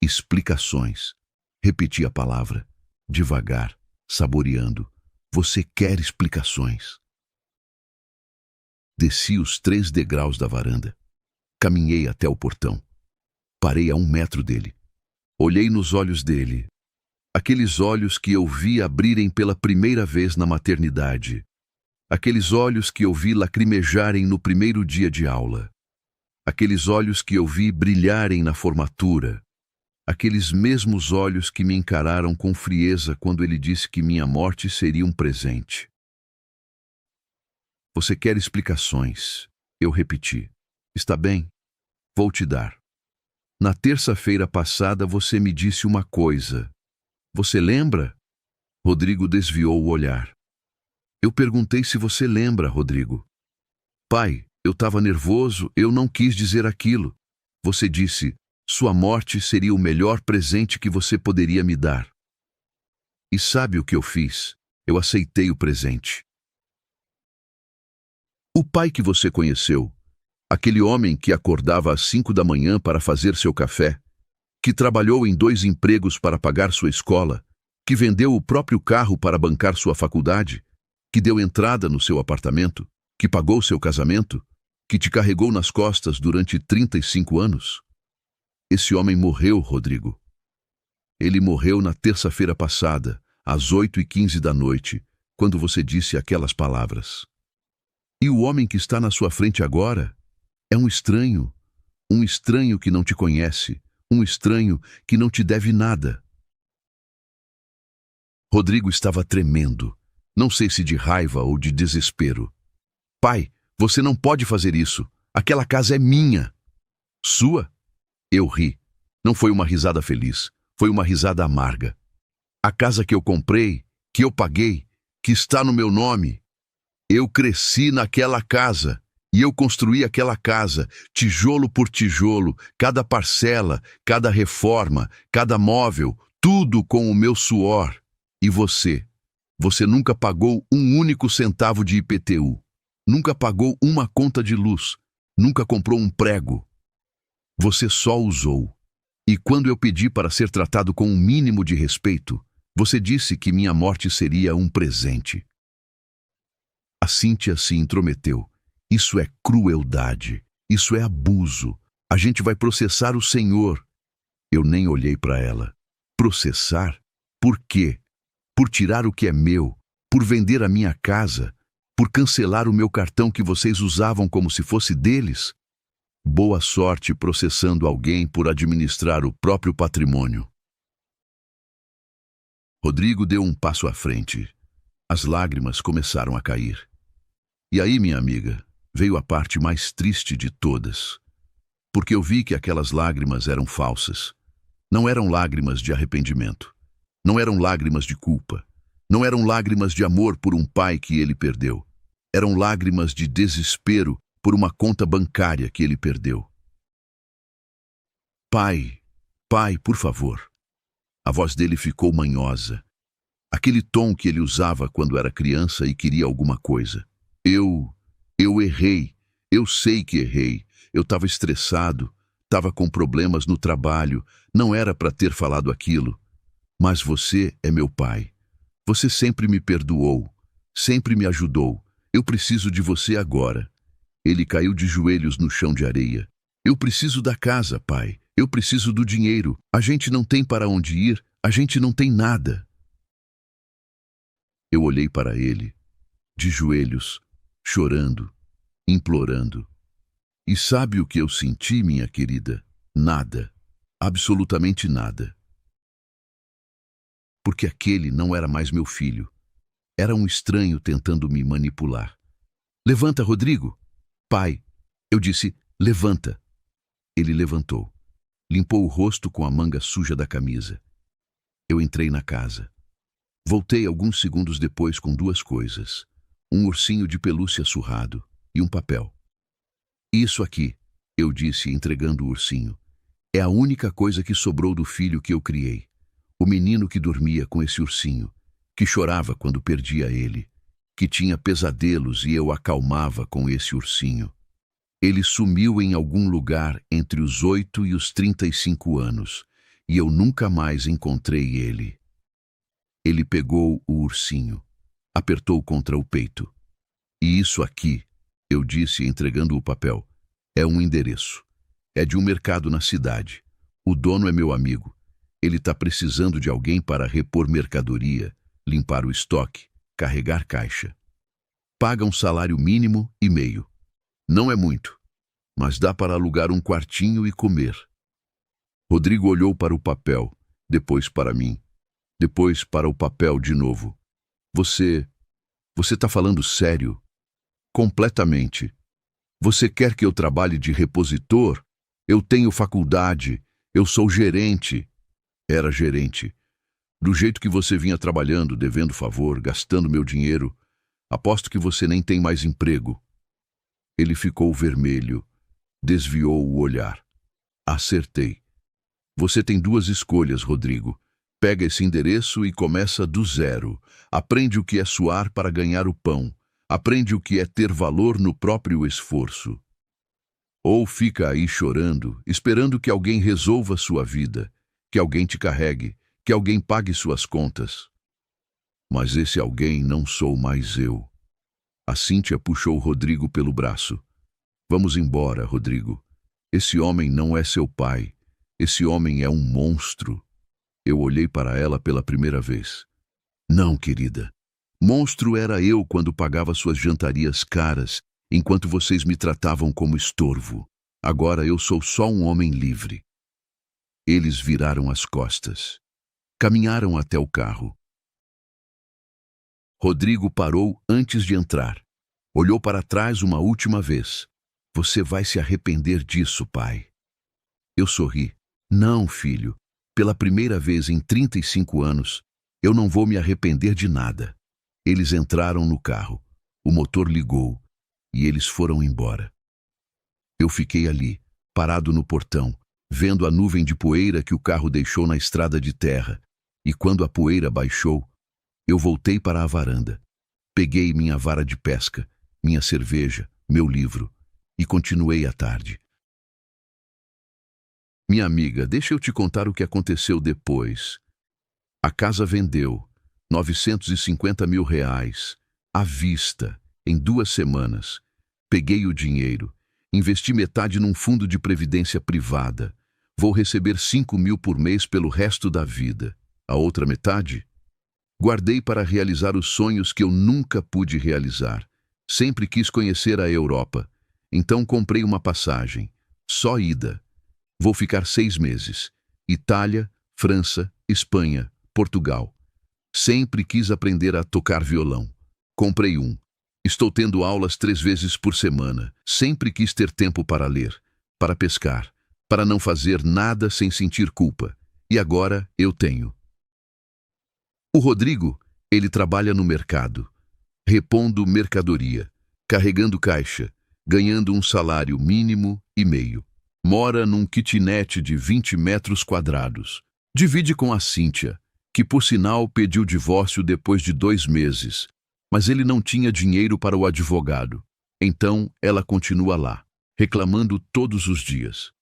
Explicações. Repeti a palavra, devagar, saboreando. Você quer explicações. Desci os 3 degraus da varanda. Caminhei até o portão. Parei a 1 metro dele. Olhei nos olhos dele. Aqueles olhos que eu vi abrirem pela primeira vez na maternidade. Aqueles olhos que eu vi lacrimejarem no primeiro dia de aula. Aqueles olhos que eu vi brilharem na formatura. Aqueles mesmos olhos que me encararam com frieza quando ele disse que minha morte seria um presente. Você quer explicações? Eu repeti. Está bem, vou te dar. Na terça-feira passada você me disse uma coisa. Você lembra? Rodrigo desviou o olhar. Eu perguntei se você lembra, Rodrigo. Pai, eu estava nervoso, eu não quis dizer aquilo. Você disse, sua morte seria o melhor presente que você poderia me dar. E sabe o que eu fiz? Eu aceitei o presente. O pai que você conheceu, aquele homem que acordava às 5 da manhã para fazer seu café, que trabalhou em 2 empregos para pagar sua escola, que vendeu o próprio carro para bancar sua faculdade, que deu entrada no seu apartamento, que pagou seu casamento, que te carregou nas costas durante 35 anos. Esse homem morreu, Rodrigo. Ele morreu na terça-feira passada, às 8h15 da noite, quando você disse aquelas palavras. E o homem que está na sua frente agora é um estranho que não te conhece, um estranho que não te deve nada. Rodrigo estava tremendo, não sei se de raiva ou de desespero. Pai, você não pode fazer isso. Aquela casa é minha. Sua? Eu ri. Não foi uma risada feliz, foi uma risada amarga. A casa que eu comprei, que eu paguei, que está no meu nome. Eu cresci naquela casa e eu construí aquela casa, tijolo por tijolo, cada parcela, cada reforma, cada móvel, tudo com o meu suor. E você nunca pagou um único centavo de IPTU, nunca pagou uma conta de luz, nunca comprou um prego. Você só usou. E quando eu pedi para ser tratado com um mínimo de respeito, você disse que minha morte seria um presente. A Cíntia se intrometeu. Isso é crueldade, isso é abuso. A gente vai processar o senhor. Eu nem olhei para ela. Processar? Por quê? Por tirar o que é meu, por vender a minha casa, por cancelar o meu cartão que vocês usavam como se fosse deles? Boa sorte processando alguém por administrar o próprio patrimônio. Rodrigo deu um passo à frente. As lágrimas começaram a cair. E aí, minha amiga, veio a parte mais triste de todas. Porque eu vi que aquelas lágrimas eram falsas. Não eram lágrimas de arrependimento. Não eram lágrimas de culpa. Não eram lágrimas de amor por um pai que ele perdeu. Eram lágrimas de desespero por uma conta bancária que ele perdeu. Pai, por favor. A voz dele ficou manhosa. Aquele tom que ele usava quando era criança e queria alguma coisa. Eu errei. Eu sei que errei. Eu estava estressado. Estava com problemas no trabalho. Não era para ter falado aquilo. Mas você é meu pai. Você sempre me perdoou. Sempre me ajudou. Eu preciso de você agora. Ele caiu de joelhos no chão de areia. Eu preciso da casa, pai. Eu preciso do dinheiro. A gente não tem para onde ir. A gente não tem nada. Eu olhei para ele, de joelhos, chorando, implorando. E sabe o que eu senti, minha querida? Nada. Absolutamente nada. Porque aquele não era mais meu filho. Era um estranho tentando me manipular. Levanta, Rodrigo. Pai, eu disse, levanta. Ele levantou. Limpou o rosto com a manga suja da camisa. Eu entrei na casa. Voltei alguns segundos depois com 2 coisas. Um ursinho de pelúcia surrado e um papel. Isso aqui, eu disse entregando o ursinho, é a única coisa que sobrou do filho que eu criei. O menino que dormia com esse ursinho, que chorava quando perdia ele, que tinha pesadelos e eu acalmava com esse ursinho. Ele sumiu em algum lugar entre os 8 e os 35 anos, e eu nunca mais encontrei ele. Ele pegou o ursinho, apertou contra o peito. E isso aqui, eu disse entregando o papel, é um endereço. É de um mercado na cidade. O dono é meu amigo. Ele está precisando de alguém para repor mercadoria, limpar o estoque, carregar caixa. Paga um salário mínimo e meio. Não é muito, mas dá para alugar um quartinho e comer. Rodrigo olhou para o papel, depois para mim, depois para o papel de novo. Você está falando sério? Completamente. Você quer que eu trabalhe de repositor? Eu tenho faculdade, eu sou gerente. Era gerente. Do jeito que você vinha trabalhando, devendo favor, gastando meu dinheiro, aposto que você nem tem mais emprego. Ele ficou vermelho, desviou o olhar. Acertei. Você tem 2 escolhas, Rodrigo. Pega esse endereço e começa do zero. Aprende o que é suar para ganhar o pão. Aprende o que é ter valor no próprio esforço. Ou fica aí chorando, esperando que alguém resolva sua vida, que alguém te carregue, que alguém pague suas contas. Mas esse alguém não sou mais eu. A Cíntia puxou Rodrigo pelo braço. Vamos embora, Rodrigo. Esse homem não é seu pai. Esse homem é um monstro. Eu olhei para ela pela primeira vez. Não, querida. Monstro era eu quando pagava suas jantarias caras, enquanto vocês me tratavam como estorvo. Agora eu sou só um homem livre. Eles viraram as costas. Caminharam até o carro. Rodrigo parou antes de entrar. Olhou para trás uma última vez. Você vai se arrepender disso, pai. Eu sorri. Não, filho. Pela primeira vez em 35 anos, eu não vou me arrepender de nada. Eles entraram no carro. O motor ligou e eles foram embora. Eu fiquei ali, parado no portão, vendo a nuvem de poeira que o carro deixou na estrada de terra. E quando a poeira baixou, eu voltei para a varanda. Peguei minha vara de pesca, minha cerveja, meu livro e continuei a tarde. Minha amiga, deixa eu te contar o que aconteceu depois. A casa vendeu, R$ 950 mil, à vista, em 2 semanas. Peguei o dinheiro, investi metade num fundo de previdência privada. Vou receber 5 mil por mês pelo resto da vida. A outra metade? Guardei para realizar os sonhos que eu nunca pude realizar. Sempre quis conhecer a Europa. Então comprei uma passagem. Só ida. Vou ficar 6 meses. Itália, França, Espanha, Portugal. Sempre quis aprender a tocar violão. Comprei um. Estou tendo aulas 3 vezes por semana. Sempre quis ter tempo para ler, para pescar, para não fazer nada sem sentir culpa. E agora eu tenho. O Rodrigo, ele trabalha no mercado, repondo mercadoria, carregando caixa, ganhando um salário mínimo e meio. Mora num kitnet de 20 metros quadrados. Divide com a Cíntia, que por sinal pediu divórcio depois de 2 meses, mas ele não tinha dinheiro para o advogado. Então ela continua lá, reclamando todos os dias.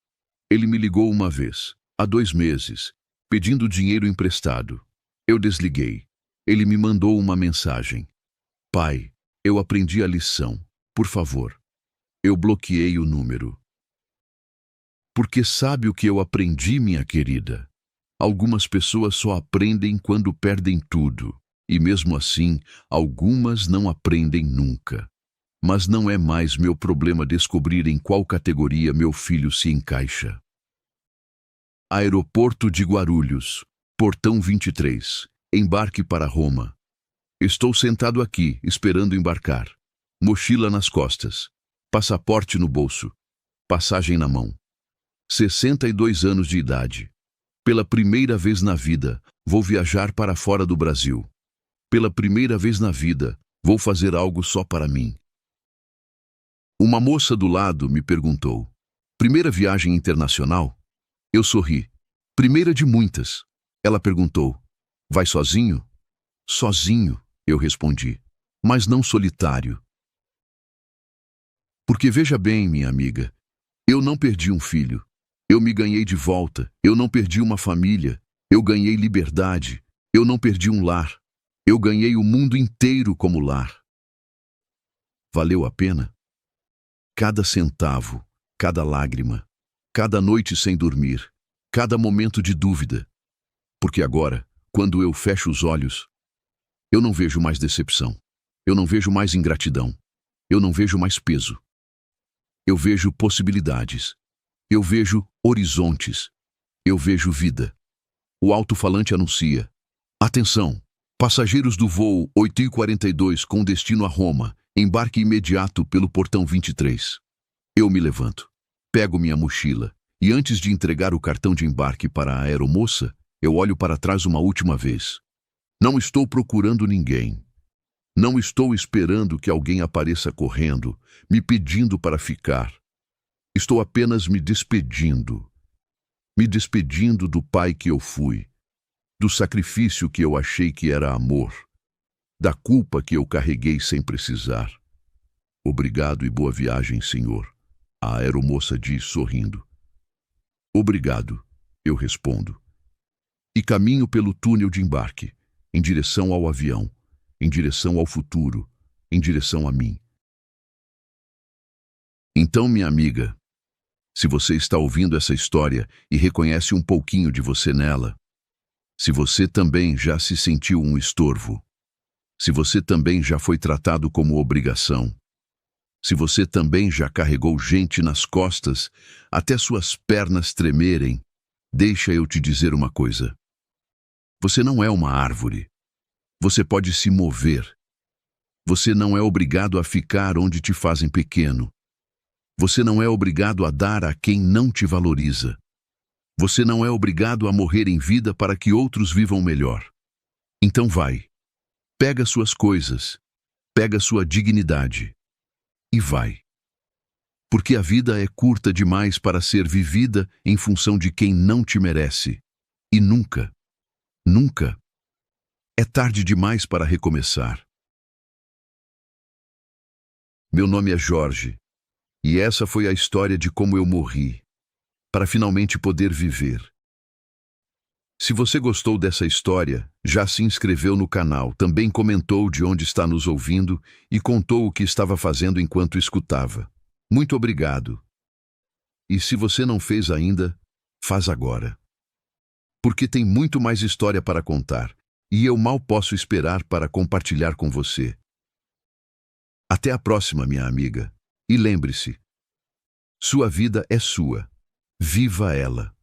Ele me ligou uma vez, há 2 meses, pedindo dinheiro emprestado. Eu desliguei. Ele me mandou uma mensagem. Pai, eu aprendi a lição. Por favor. Eu bloqueei o número. Porque sabe o que eu aprendi, minha querida? Algumas pessoas só aprendem quando perdem tudo. E mesmo assim, algumas não aprendem nunca. Mas não é mais meu problema descobrir em qual categoria meu filho se encaixa. Aeroporto de Guarulhos, Portão 23. Embarque para Roma. Estou sentado aqui, esperando embarcar. Mochila nas costas. Passaporte no bolso. Passagem na mão. 62 anos de idade. Pela primeira vez na vida, vou viajar para fora do Brasil. Pela primeira vez na vida, vou fazer algo só para mim. Uma moça do lado me perguntou: primeira viagem internacional? Eu sorri. Primeira de muitas. Ela perguntou: vai sozinho? Sozinho, eu respondi, mas não solitário. Porque veja bem, minha amiga, eu não perdi um filho. Eu me ganhei de volta. Eu não perdi uma família. Eu ganhei liberdade. Eu não perdi um lar. Eu ganhei o mundo inteiro como lar. Valeu a pena? Cada centavo, cada lágrima, cada noite sem dormir, cada momento de dúvida. Porque agora, quando eu fecho os olhos, eu não vejo mais decepção. Eu não vejo mais ingratidão. Eu não vejo mais peso. Eu vejo possibilidades. Eu vejo horizontes. Eu vejo vida. O alto-falante anuncia: atenção! Passageiros do voo 8h42 com destino a Roma, embarque imediato pelo portão 23. Eu me levanto, pego minha mochila e antes de entregar o cartão de embarque para a aeromoça, eu olho para trás uma última vez. Não estou procurando ninguém. Não estou esperando que alguém apareça correndo, me pedindo para ficar. Estou apenas me despedindo. Me despedindo do pai que eu fui, do sacrifício que eu achei que era amor, da culpa que eu carreguei sem precisar. Obrigado e boa viagem, Senhor. A aeromoça diz sorrindo. Obrigado, eu respondo. E caminho pelo túnel de embarque, em direção ao avião, em direção ao futuro, em direção a mim. Então, minha amiga, se você está ouvindo essa história e reconhece um pouquinho de você nela, se você também já se sentiu um estorvo, se você também já foi tratado como obrigação, se você também já carregou gente nas costas até suas pernas tremerem, deixa eu te dizer uma coisa. Você não é uma árvore. Você pode se mover. Você não é obrigado a ficar onde te fazem pequeno. Você não é obrigado a dar a quem não te valoriza. Você não é obrigado a morrer em vida para que outros vivam melhor. Então vai. Pega suas coisas. Pega sua dignidade. E vai. Porque a vida é curta demais para ser vivida em função de quem não te merece. E nunca, nunca, é tarde demais para recomeçar. Meu nome é Jorge, e essa foi a história de como eu morri, para finalmente poder viver. Se você gostou dessa história, já se inscreveu no canal, também comentou de onde está nos ouvindo e contou o que estava fazendo enquanto escutava. Muito obrigado. E se você não fez ainda, faz agora. Porque tem muito mais história para contar, e eu mal posso esperar para compartilhar com você. Até a próxima, minha amiga. E lembre-se, sua vida é sua. Viva ela.